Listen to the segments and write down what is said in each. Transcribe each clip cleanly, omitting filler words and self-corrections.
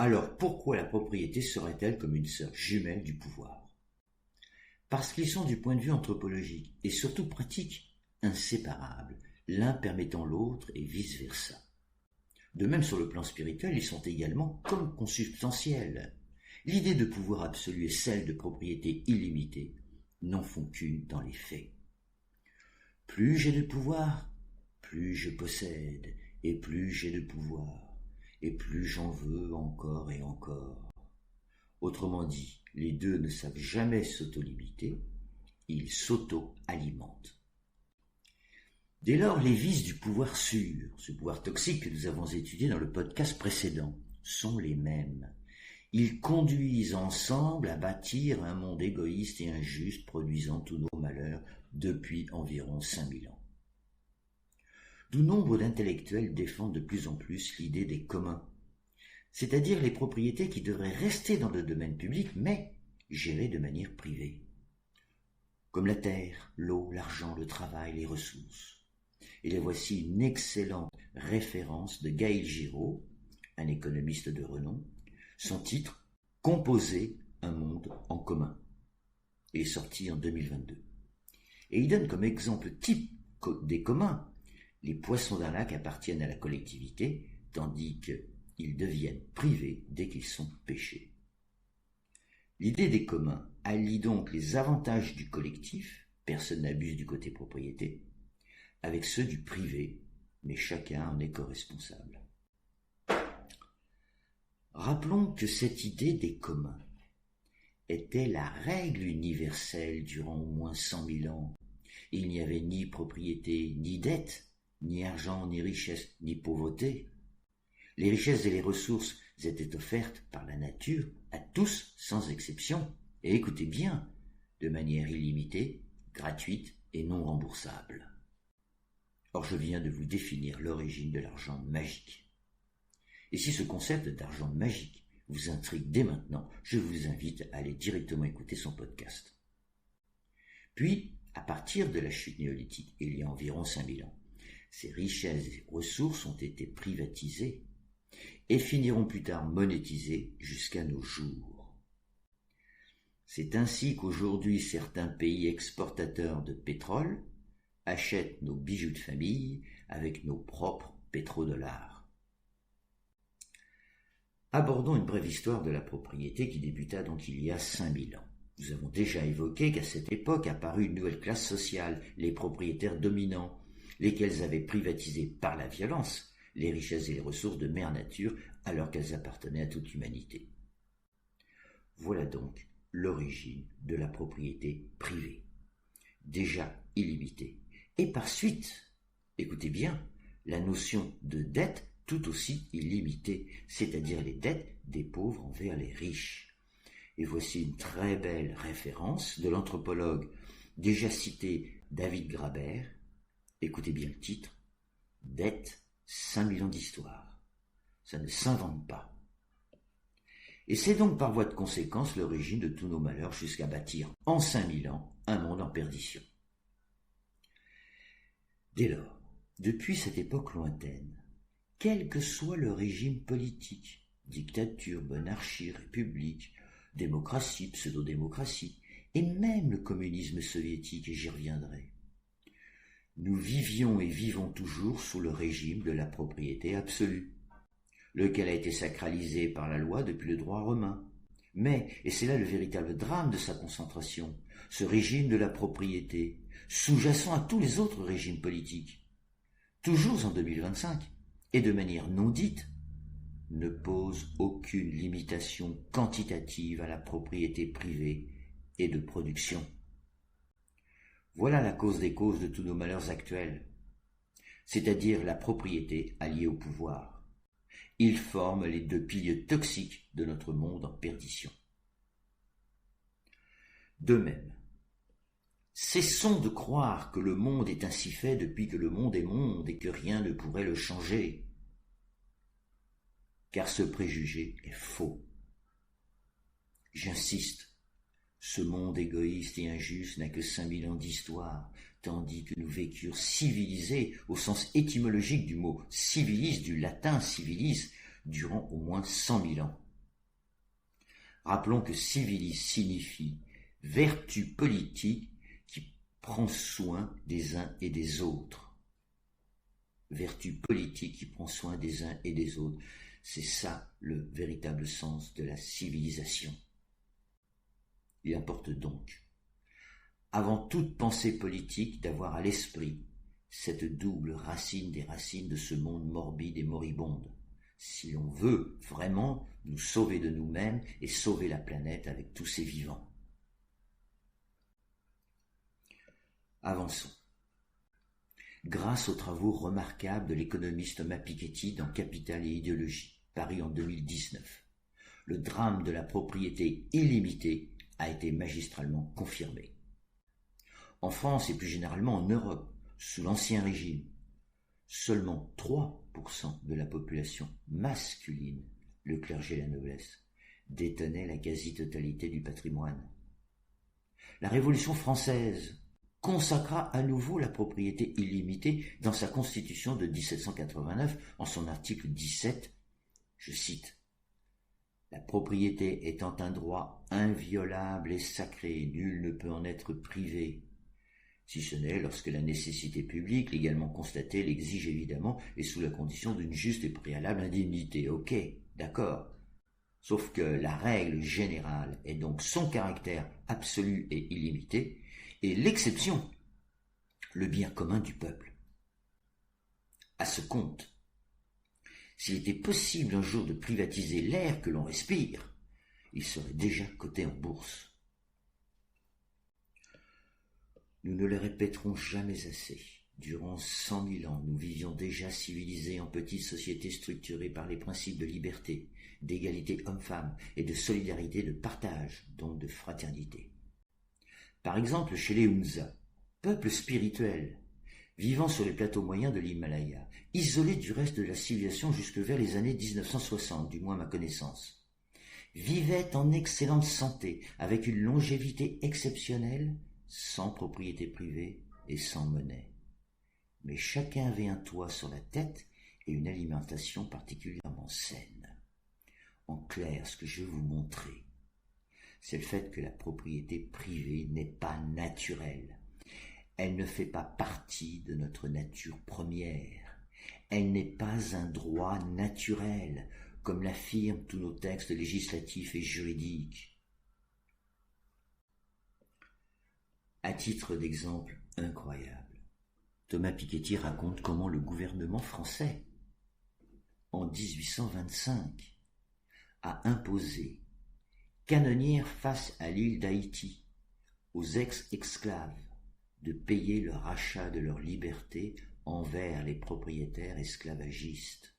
Alors pourquoi la propriété serait-elle comme une sœur jumelle du pouvoir? Parce qu'ils sont du point de vue anthropologique et surtout pratique inséparables, l'un permettant l'autre et vice-versa. De même sur le plan spirituel, ils sont également comme consubstantiels. L'idée de pouvoir absolu et celle de propriété illimitée n'en font qu'une dans les faits. Plus j'ai de pouvoir, plus je possède, et plus j'ai de pouvoir, et plus j'en veux encore et encore. Autrement dit, les deux ne savent jamais s'auto-limiter, ils s'auto-alimentent. Dès lors, les vices du pouvoir sûr, ce pouvoir toxique que nous avons étudié dans le podcast précédent, sont les mêmes. Ils conduisent ensemble à bâtir un monde égoïste et injuste produisant tous nos malheurs depuis environ 5000 ans. D'où nombre d'intellectuels défendent de plus en plus l'idée des communs, c'est-à-dire les propriétés qui devraient rester dans le domaine public mais gérées de manière privée, comme la terre, l'eau, l'argent, le travail, les ressources. Et les voici une excellente référence de Gaël Giraud, un économiste de renom. Son titre, Composer un monde en commun, est sorti en 2022. Et il donne comme exemple type des communs. Les poissons d'un lac appartiennent à la collectivité, tandis qu'ils deviennent privés dès qu'ils sont pêchés. L'idée des communs allie donc les avantages du collectif, personne n'abuse du côté propriété, avec ceux du privé, mais chacun en est co-responsable. Rappelons que cette idée des communs était la règle universelle durant au moins 100 000 ans. Il n'y avait ni propriété, ni dette, ni argent, ni richesse, ni pauvreté. Les richesses et les ressources étaient offertes par la nature à tous sans exception, et écoutez bien, de manière illimitée, gratuite et non remboursable. Or, je viens de vous définir l'origine de l'argent magique. Et si ce concept d'argent magique vous intrigue dès maintenant, je vous invite à aller directement écouter son podcast. Puis, à partir de la chute néolithique, il y a environ 5000 ans, ces richesses et ressources ont été privatisées et finiront plus tard monétisées jusqu'à nos jours. C'est ainsi qu'aujourd'hui certains pays exportateurs de pétrole achètent nos bijoux de famille avec nos propres pétrodollars. Abordons une brève histoire de la propriété qui débuta donc il y a 5000 ans. Nous avons déjà évoqué qu'à cette époque apparut une nouvelle classe sociale, les propriétaires dominants, lesquels avaient privatisé par la violence les richesses et les ressources de mère nature alors qu'elles appartenaient à toute l'humanité. Voilà donc l'origine de la propriété privée, déjà illimitée. Et par suite, écoutez bien, la notion de dette tout aussi illimitée, c'est-à-dire les dettes des pauvres envers les riches. Et voici une très belle référence de l'anthropologue déjà cité David Graeber. Écoutez bien le titre, Dette, 5000 ans d'histoire. Ça ne s'invente pas. Et c'est donc par voie de conséquence l'origine de tous nos malheurs jusqu'à bâtir en 5000 ans un monde en perdition. Dès lors, depuis cette époque lointaine, quel que soit le régime politique, dictature, monarchie, république, démocratie, pseudo-démocratie, et même le communisme soviétique, et j'y reviendrai, nous vivions et vivons toujours sous le régime de la propriété absolue, lequel a été sacralisé par la loi depuis le droit romain. Mais, et c'est là le véritable drame de sa concentration, ce régime de la propriété, sous-jacent à tous les autres régimes politiques, toujours en 2025, et de manière non dite, ne pose aucune limitation quantitative à la propriété privée et de production. Voilà la cause des causes de tous nos malheurs actuels, c'est-à-dire la propriété alliée au pouvoir. Ils forment les deux piliers toxiques de notre monde en perdition. De même, cessons de croire que le monde est ainsi fait depuis que le monde est monde et que rien ne pourrait le changer, car ce préjugé est faux. J'insiste, ce monde égoïste et injuste n'a que 5000 ans d'histoire, tandis que nous vécurent civilisés au sens étymologique du mot civilis, du latin civilis, durant au moins 100 000 ans. Rappelons que civilis signifie vertu politique qui prend soin des uns et des autres. Vertu politique qui prend soin des uns et des autres. C'est ça le véritable sens de la civilisation. Il importe donc, avant toute pensée politique, d'avoir à l'esprit cette double racine des racines de ce monde morbide et moribonde, si l'on veut vraiment nous sauver de nous-mêmes et sauver la planète avec tous ses vivants. Avançons. Grâce aux travaux remarquables de l'économiste Thomas Piketty dans Capital et idéologie, paru en 2019, le drame de la propriété illimitée a été magistralement confirmé. En France et plus généralement en Europe, sous l'Ancien Régime, seulement 3% de la population masculine, le clergé et la noblesse, détenait la quasi-totalité du patrimoine. La Révolution française consacra à nouveau la propriété illimitée dans sa Constitution de 1789 en son article 17, je cite, « La propriété étant un droit inviolable et sacré, nul ne peut en être privé, si ce n'est lorsque la nécessité publique, légalement constatée, l'exige évidemment et sous la condition d'une juste et préalable indemnité. » Ok, d'accord. Sauf que la règle générale est donc son caractère absolu et illimité, et l'exception, le bien commun du peuple. À ce compte, s'il était possible un jour de privatiser l'air que l'on respire, il serait déjà coté en bourse. Nous ne le répéterons jamais assez. Durant 100 000 ans, nous vivions déjà civilisés en petites sociétés structurées par les principes de liberté, d'égalité homme-femme et de solidarité, de partage, donc de fraternité. Par exemple, chez les Hunza, peuple spirituel, vivant sur les plateaux moyens de l'Himalaya, isolés du reste de la civilisation jusque vers les années 1960, du moins à ma connaissance, vivaient en excellente santé, avec une longévité exceptionnelle, sans propriété privée et sans monnaie. Mais chacun avait un toit sur la tête et une alimentation particulièrement saine. En clair, ce que je vais vous montrer, c'est le fait que la propriété privée n'est pas naturelle. Elle ne fait pas partie de notre nature première. Elle n'est pas un droit naturel, comme l'affirment tous nos textes législatifs et juridiques. À titre d'exemple incroyable, Thomas Piketty raconte comment le gouvernement français, en 1825, a imposé, canonnière face à l'île d'Haïti, aux ex-esclaves, de payer le rachat de leur liberté envers les propriétaires esclavagistes.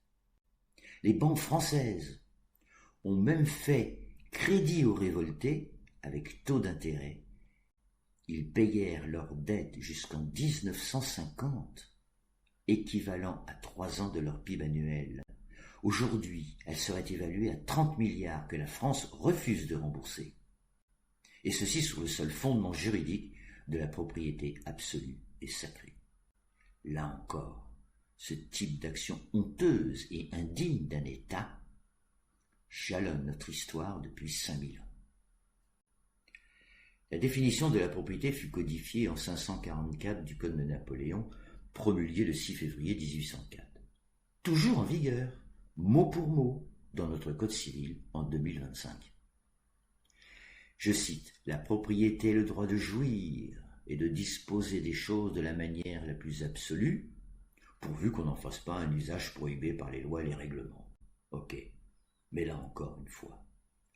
Les banques françaises ont même fait crédit aux révoltés avec taux d'intérêt. Ils payèrent leurs dettes jusqu'en 1950, équivalent à 3 ans de leur PIB annuel. Aujourd'hui, elle serait évaluée à 30 milliards que la France refuse de rembourser. Et ceci sur le seul fondement juridique de la propriété absolue et sacrée. Là encore, ce type d'action honteuse et indigne d'un État jalonne notre histoire depuis 5000 ans. La définition de la propriété fut codifiée en 544 du Code de Napoléon, promulgué le 6 février 1804. Toujours en vigueur, mot pour mot, dans notre Code civil en 2025. Je cite, « La propriété est le droit de jouir et de disposer des choses de la manière la plus absolue, pourvu qu'on n'en fasse pas un usage prohibé par les lois et les règlements. » Ok, mais là encore une fois,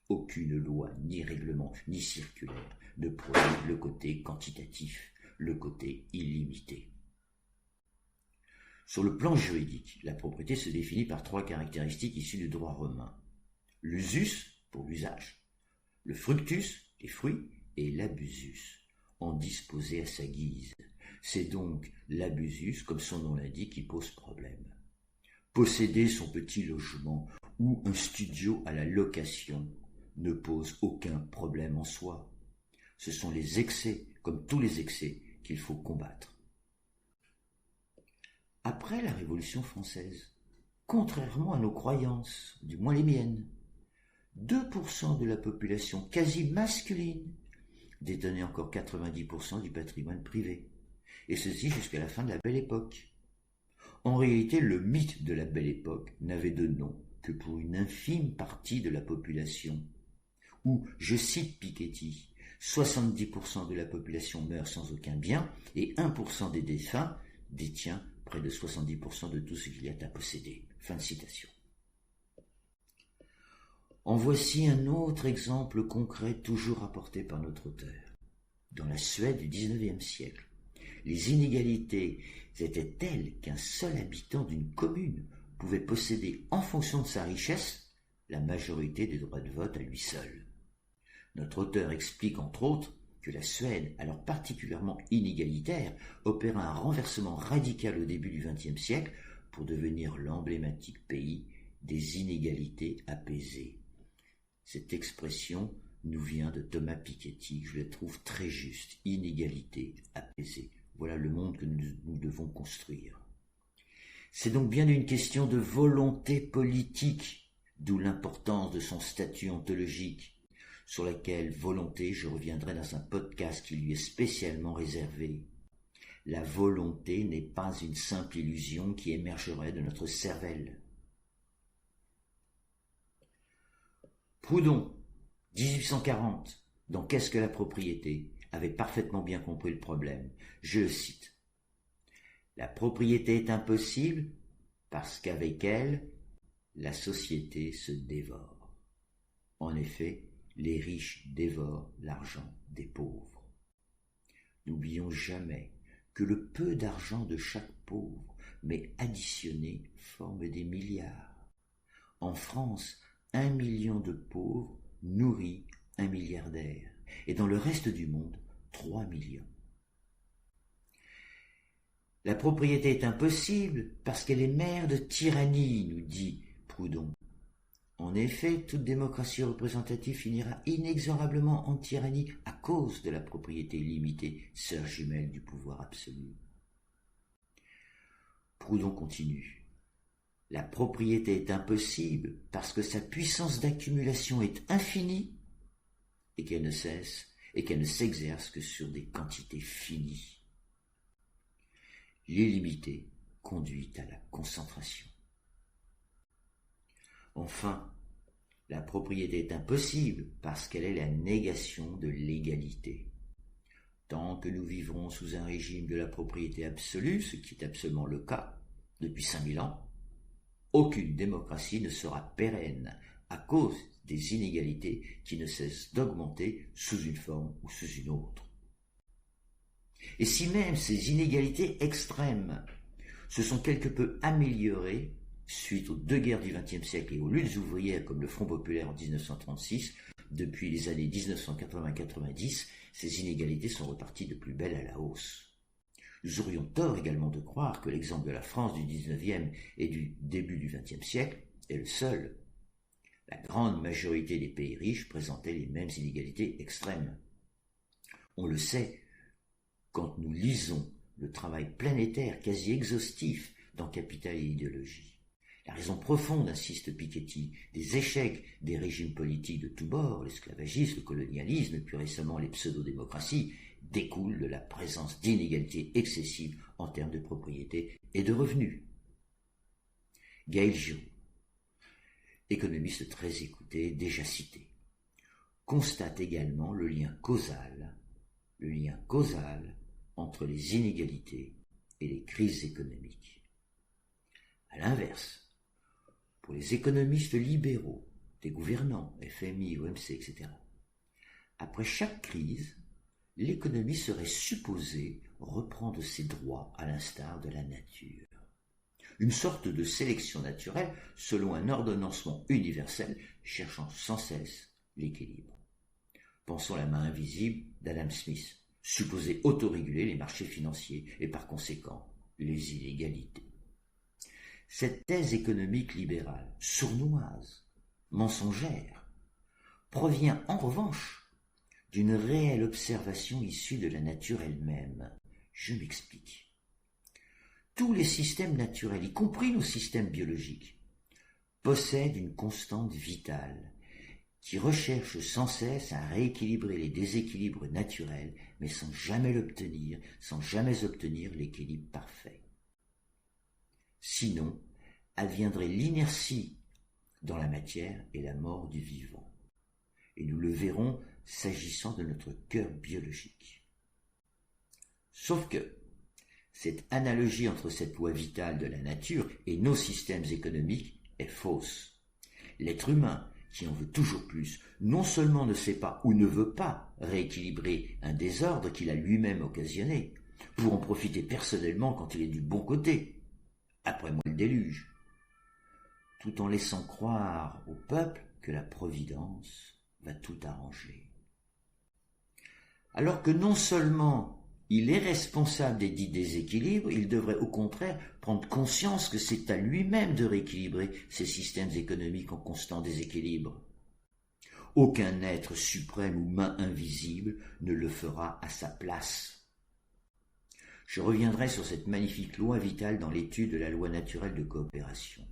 aucune loi, ni règlement, ni circulaire ne prohibe le côté quantitatif, le côté illimité. Sur le plan juridique, la propriété se définit par 3 caractéristiques issues du droit romain. L'usus, pour l'usage, le fructus, les fruits, et l'abusus, en disposer à sa guise. C'est donc l'abusus, comme son nom l'indique, qui pose problème. Posséder son petit logement ou un studio à la location ne pose aucun problème en soi. Ce sont les excès, comme tous les excès, qu'il faut combattre. Après la Révolution française, contrairement à nos croyances, du moins les miennes, 2% de la population quasi masculine détenait encore 90% du patrimoine privé, et ceci jusqu'à la fin de la Belle Époque. En réalité, le mythe de la Belle Époque n'avait de nom que pour une infime partie de la population, où, je cite Piketty, 70% de la population meurt sans aucun bien et 1% des défunts détient près de 70% de tout ce qu'il y a à posséder. Fin de citation. En voici un autre exemple concret toujours rapporté par notre auteur. Dans la Suède du XIXe siècle, les inégalités étaient telles qu'un seul habitant d'une commune pouvait posséder, en fonction de sa richesse, la majorité des droits de vote à lui seul. Notre auteur explique entre autres que la Suède, alors particulièrement inégalitaire, opéra un renversement radical au début du XXe siècle pour devenir l'emblématique pays des inégalités apaisées. Cette expression nous vient de Thomas Piketty, je la trouve très juste, inégalité apaisée. Voilà le monde que nous devons construire. C'est donc bien une question de volonté politique, d'où l'importance de son statut ontologique, sur laquelle volonté je reviendrai dans un podcast qui lui est spécialement réservé. La volonté n'est pas une simple illusion qui émergerait de notre cervelle. Proudhon, 1840, dans Qu'est-ce que la propriété, avait parfaitement bien compris le problème. Je le cite. La propriété est impossible parce qu'avec elle, la société se dévore. En effet, les riches dévorent l'argent des pauvres. N'oublions jamais que le peu d'argent de chaque pauvre, mais additionné, forme des milliards. En France, 1 million de pauvres nourrit un milliardaire, et dans le reste du monde, 3 millions. La propriété est impossible parce qu'elle est mère de tyrannie, nous dit Proudhon. En effet, toute démocratie représentative finira inexorablement en tyrannie à cause de la propriété illimitée, sœur jumelle du pouvoir absolu. Proudhon continue. La propriété est impossible parce que sa puissance d'accumulation est infinie et qu'elle ne cesse et qu'elle ne s'exerce que sur des quantités finies. L'illimité conduit à la concentration. Enfin, la propriété est impossible parce qu'elle est la négation de l'égalité. Tant que nous vivrons sous un régime de la propriété absolue, ce qui est absolument le cas depuis 5000 ans, aucune démocratie ne sera pérenne à cause des inégalités qui ne cessent d'augmenter sous une forme ou sous une autre. Et si même ces inégalités extrêmes se sont quelque peu améliorées suite aux deux guerres du XXe siècle et aux luttes ouvrières comme le Front populaire en 1936, depuis les années 1980-90, ces inégalités sont reparties de plus belle à la hausse. Nous aurions tort également de croire que l'exemple de la France du XIXe et du début du XXe siècle est le seul. La grande majorité des pays riches présentaient les mêmes inégalités extrêmes. On le sait quand nous lisons le travail planétaire quasi exhaustif dans Capital et idéologie. La raison profonde, insiste Piketty, des échecs des régimes politiques de tous bords, l'esclavagisme, le colonialisme et plus récemment les pseudo-démocraties, découle de la présence d'inégalités excessives en termes de propriété et de revenus. Gaël Giraud, économiste très écouté, déjà cité, constate également le lien causal entre les inégalités et les crises économiques. À l'inverse, pour les économistes libéraux, des gouvernants, FMI, OMC, etc., après chaque crise, l'économie serait supposée reprendre ses droits à l'instar de la nature. Une sorte de sélection naturelle selon un ordonnancement universel cherchant sans cesse l'équilibre. Pensons à la main invisible d'Adam Smith, supposée autoréguler les marchés financiers et par conséquent les inégalités. Cette thèse économique libérale, sournoise, mensongère, provient en revanche d'une réelle observation issue de la nature elle-même. Je m'explique. Tous les systèmes naturels, y compris nos systèmes biologiques, possèdent une constante vitale qui recherche sans cesse à rééquilibrer les déséquilibres naturels, mais sans jamais l'obtenir, sans jamais obtenir l'équilibre parfait. Sinon, adviendrait l'inertie dans la matière et la mort du vivant. Et nous le verrons s'agissant de notre cœur biologique. Sauf que cette analogie entre cette loi vitale de la nature et nos systèmes économiques est fausse. L'être humain, qui en veut toujours plus, non seulement ne sait pas ou ne veut pas rééquilibrer un désordre qu'il a lui-même occasionné, pour en profiter personnellement quand il est du bon côté, après moi le déluge, tout en laissant croire au peuple que la Providence va tout arranger. Alors que non seulement il est responsable des dits déséquilibres, il devrait au contraire prendre conscience que c'est à lui-même de rééquilibrer ces systèmes économiques en constant déséquilibre. Aucun être suprême ou main invisible ne le fera à sa place. Je reviendrai sur cette magnifique loi vitale dans l'étude de la loi naturelle de coopération.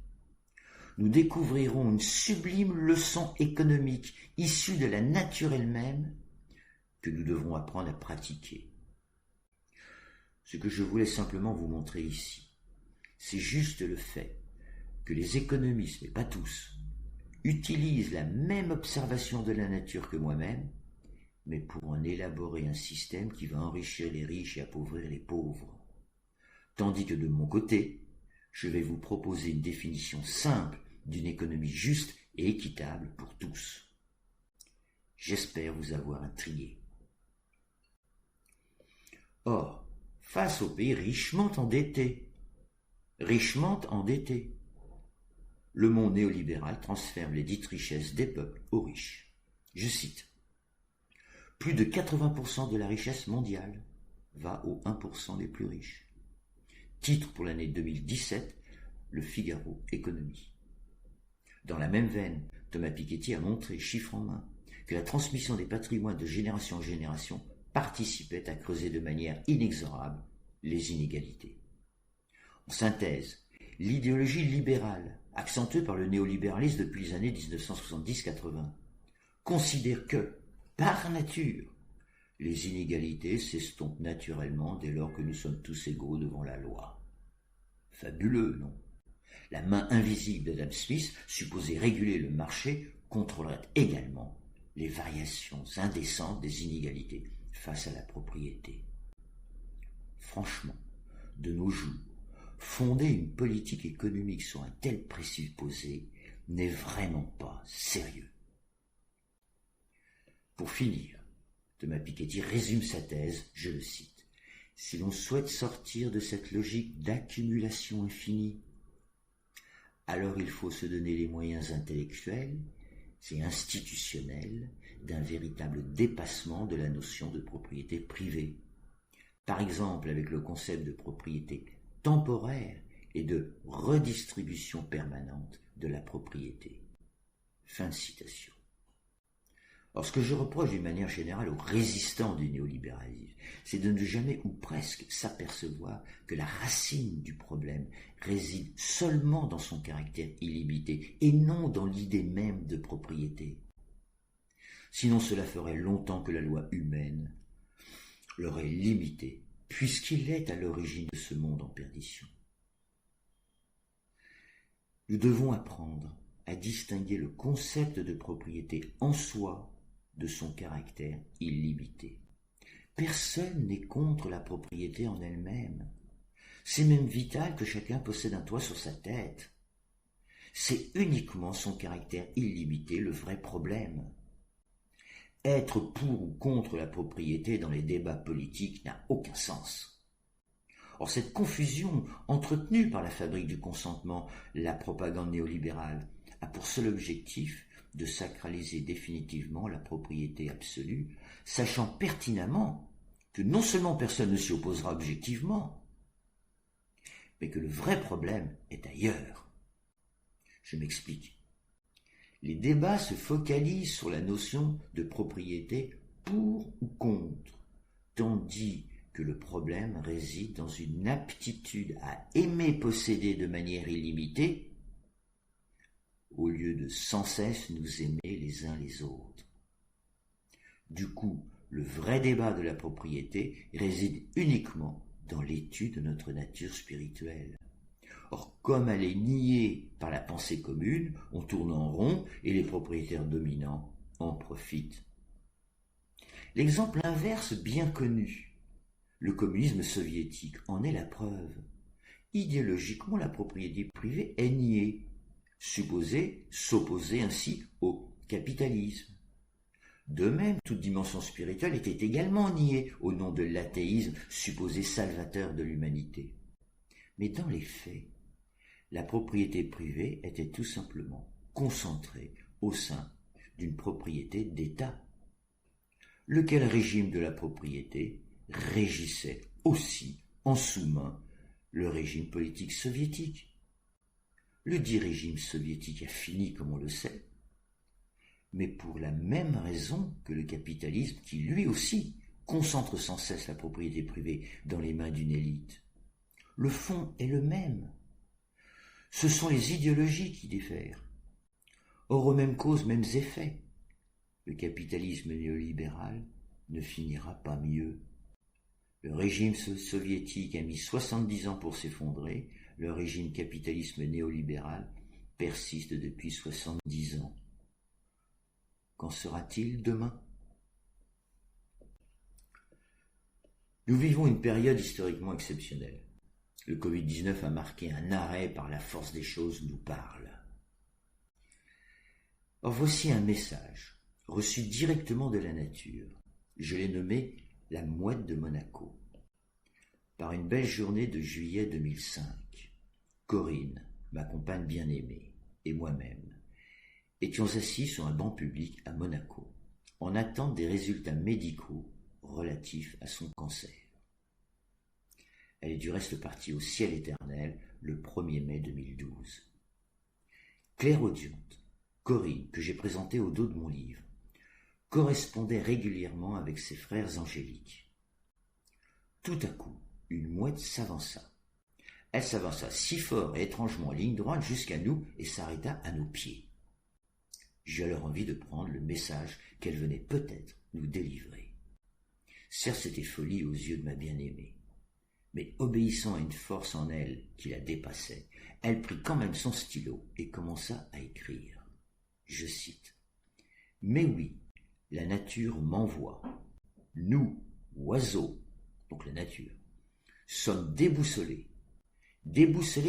Nous découvrirons une sublime leçon économique issue de la nature elle-même que nous devrons apprendre à pratiquer. Ce que je voulais simplement vous montrer ici, c'est juste le fait que les économistes, mais pas tous, utilisent la même observation de la nature que moi-même, mais pour en élaborer un système qui va enrichir les riches et appauvrir les pauvres. Tandis que de mon côté, je vais vous proposer une définition simple d'une économie juste et équitable pour tous. J'espère vous avoir intrigué. Or, face aux pays richement endettés, le monde néolibéral transfère les dites richesses des peuples aux riches. Je cite, « Plus de 80% de la richesse mondiale va aux 1% les plus riches. » Titre pour l'année 2017, Le Figaro Économie. Dans la même veine, Thomas Piketty a montré, chiffre en main, que la transmission des patrimoines de génération en génération participait à creuser de manière inexorable les inégalités. En synthèse, l'idéologie libérale, accentuée par le néolibéralisme depuis les années 1970-80, considère que, par nature, les inégalités s'estompent naturellement dès lors que nous sommes tous égaux devant la loi. Fabuleux, non? La main invisible d'Adam Smith, supposée réguler le marché, contrôlerait également les variations indécentes des inégalités face à la propriété. Franchement, de nos jours, fonder une politique économique sur un tel présupposé n'est vraiment pas sérieux. Pour finir, Thomas Piketty résume sa thèse, je le cite, « Si l'on souhaite sortir de cette logique d'accumulation infinie, alors il faut se donner les moyens intellectuels et institutionnels d'un véritable dépassement de la notion de propriété privée. Par exemple avec le concept de propriété temporaire et de redistribution permanente de la propriété. » Fin de citation. Or, ce que je reproche d'une manière générale aux résistants du néolibéralisme, c'est de ne jamais ou presque s'apercevoir que la racine du problème réside seulement dans son caractère illimité et non dans l'idée même de propriété. Sinon, cela ferait longtemps que la loi humaine l'aurait limité, puisqu'il est à l'origine de ce monde en perdition. Nous devons apprendre à distinguer le concept de propriété en soi de son caractère illimité. Personne n'est contre la propriété en elle-même. C'est même vital que chacun possède un toit sur sa tête. C'est uniquement son caractère illimité le vrai problème. Être pour ou contre la propriété dans les débats politiques n'a aucun sens. Or, cette confusion entretenue par la fabrique du consentement, la propagande néolibérale, a pour seul objectif de sacraliser définitivement la propriété absolue, sachant pertinemment que non seulement personne ne s'y opposera objectivement, mais que le vrai problème est ailleurs. Je m'explique. Les débats se focalisent sur la notion de propriété pour ou contre, tandis que le problème réside dans une aptitude à aimer posséder de manière illimitée au lieu de sans cesse nous aimer les uns les autres. Du coup, le vrai débat de la propriété réside uniquement dans l'étude de notre nature spirituelle. Or, comme elle est niée par la pensée commune, on tourne en rond et les propriétaires dominants en profitent. L'exemple inverse bien connu, le communisme soviétique, en est la preuve. Idéologiquement, la propriété privée est niée, supposée s'opposer ainsi au capitalisme. De même, toute dimension spirituelle était également niée au nom de l'athéisme supposé salvateur de l'humanité. Mais dans les faits, la propriété privée était tout simplement concentrée au sein d'une propriété d'État. Lequel régime de la propriété régissait aussi en sous-main le régime politique soviétique. Le dit régime soviétique a fini, comme on le sait, mais pour la même raison que le capitalisme qui, lui aussi, concentre sans cesse la propriété privée dans les mains d'une élite. Le fond est le même. Ce sont les idéologies qui diffèrent. Or, aux mêmes causes, mêmes effets. Le capitalisme néolibéral ne finira pas mieux. Le régime soviétique a mis 70 ans pour s'effondrer, le régime capitalisme néolibéral persiste depuis 70 ans. Qu'en sera-t-il demain ? Nous vivons une période historiquement exceptionnelle. Le Covid-19 a marqué un arrêt par la force des choses nous parle. Or voici un message, reçu directement de la nature. Je l'ai nommé la mouette de Monaco. Par une belle journée de juillet 2005, Corinne, ma compagne bien-aimée, et moi-même, étions assis sur un banc public à Monaco, en attente des résultats médicaux relatifs à son cancer. Elle est du reste partie au ciel éternel le 1er mai 2012. Clairaudiente, Corinne, que j'ai présentée au dos de mon livre, correspondait régulièrement avec ses frères angéliques. Tout à coup, une mouette s'avança. Elle s'avança si fort et étrangement en ligne droite jusqu'à nous et s'arrêta à nos pieds. J'eus alors envie de prendre le message qu'elle venait peut-être nous délivrer. Certes, c'était folie aux yeux de ma bien-aimée, mais obéissant à une force en elle qui la dépassait, elle prit quand même son stylo et commença à écrire. Je cite. « Mais oui, la nature m'envoie. Nous, oiseaux, donc la nature, sommes déboussolés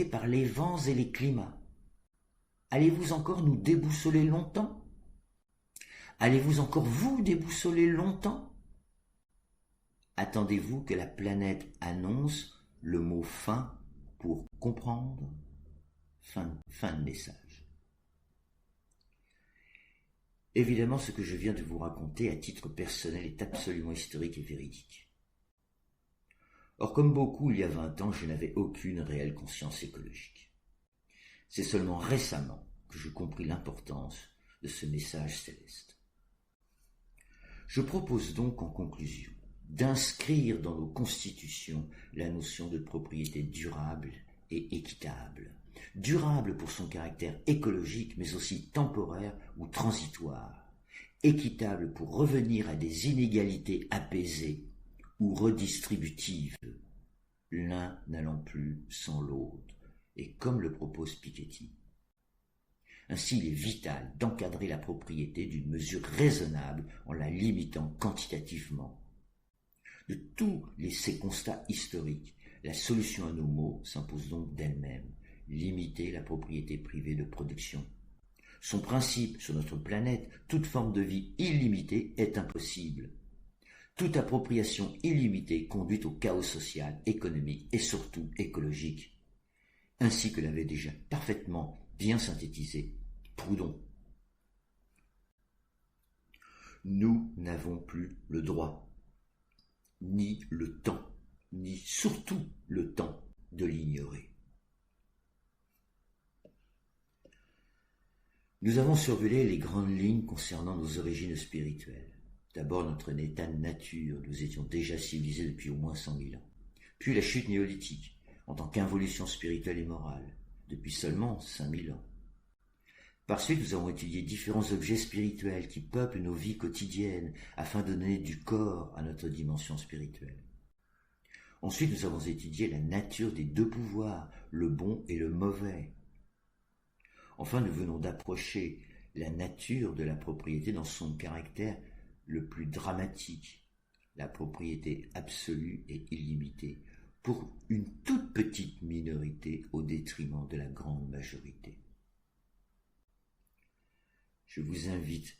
par les vents et les climats. Allez-vous encore nous déboussoler longtemps ? Allez-vous encore vous déboussoler longtemps ? Attendez-vous que la planète annonce le mot fin pour comprendre ? » Fin de message. Évidemment, ce que je viens de vous raconter à titre personnel est absolument historique et véridique. Or, comme beaucoup il y a 20 ans, je n'avais aucune réelle conscience écologique. C'est seulement récemment que je compris l'importance de ce message céleste. Je propose donc en conclusion d'inscrire dans nos constitutions la notion de propriété durable et équitable. Durable pour son caractère écologique, mais aussi temporaire ou transitoire. Équitable pour revenir à des inégalités apaisées ou redistributives, l'un n'allant plus sans l'autre, et comme le propose Piketty. Ainsi, il est vital d'encadrer la propriété d'une mesure raisonnable en la limitant quantitativement. De tous ces constats historiques, la solution à nos maux s'impose donc d'elle-même. Limiter la propriété privée de production. Son principe, sur notre planète, toute forme de vie illimitée est impossible. Toute appropriation illimitée conduit au chaos social, économique et surtout écologique, ainsi que l'avait déjà parfaitement bien synthétisé Proudhon. Nous n'avons plus le droit, ni le temps, ni surtout le temps de l'ignorer. Nous avons survolé les grandes lignes concernant nos origines spirituelles. D'abord notre état de nature, nous étions déjà civilisés depuis au moins 100 000 ans. Puis la chute néolithique, en tant qu'involution spirituelle et morale, depuis seulement 5 000 ans. Par suite, nous avons étudié différents objets spirituels qui peuplent nos vies quotidiennes afin de donner du corps à notre dimension spirituelle. Ensuite, nous avons étudié la nature des deux pouvoirs, le bon et le mauvais. Enfin, nous venons d'approcher la nature de la propriété dans son caractère le plus dramatique, la propriété absolue et illimitée, pour une toute petite minorité au détriment de la grande majorité. Je vous invite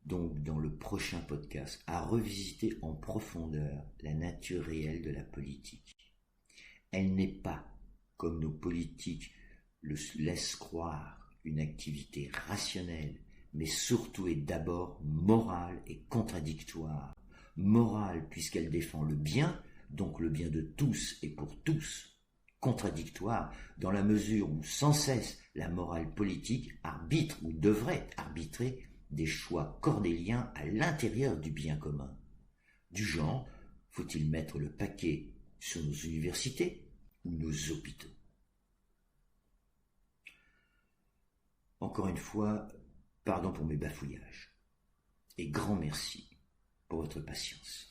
donc dans le prochain podcast à revisiter en profondeur la nature réelle de la politique. Elle n'est pas, comme nos politiques le laissent croire, une activité rationnelle, mais surtout et d'abord morale et contradictoire. Morale puisqu'elle défend le bien, donc le bien de tous et pour tous. Contradictoire dans la mesure où sans cesse la morale politique arbitre ou devrait arbitrer des choix cornéliens à l'intérieur du bien commun. Du genre, faut-il mettre le paquet sur nos universités ou nos hôpitaux? Encore une fois, pardon pour mes bafouillages et grand merci pour votre patience.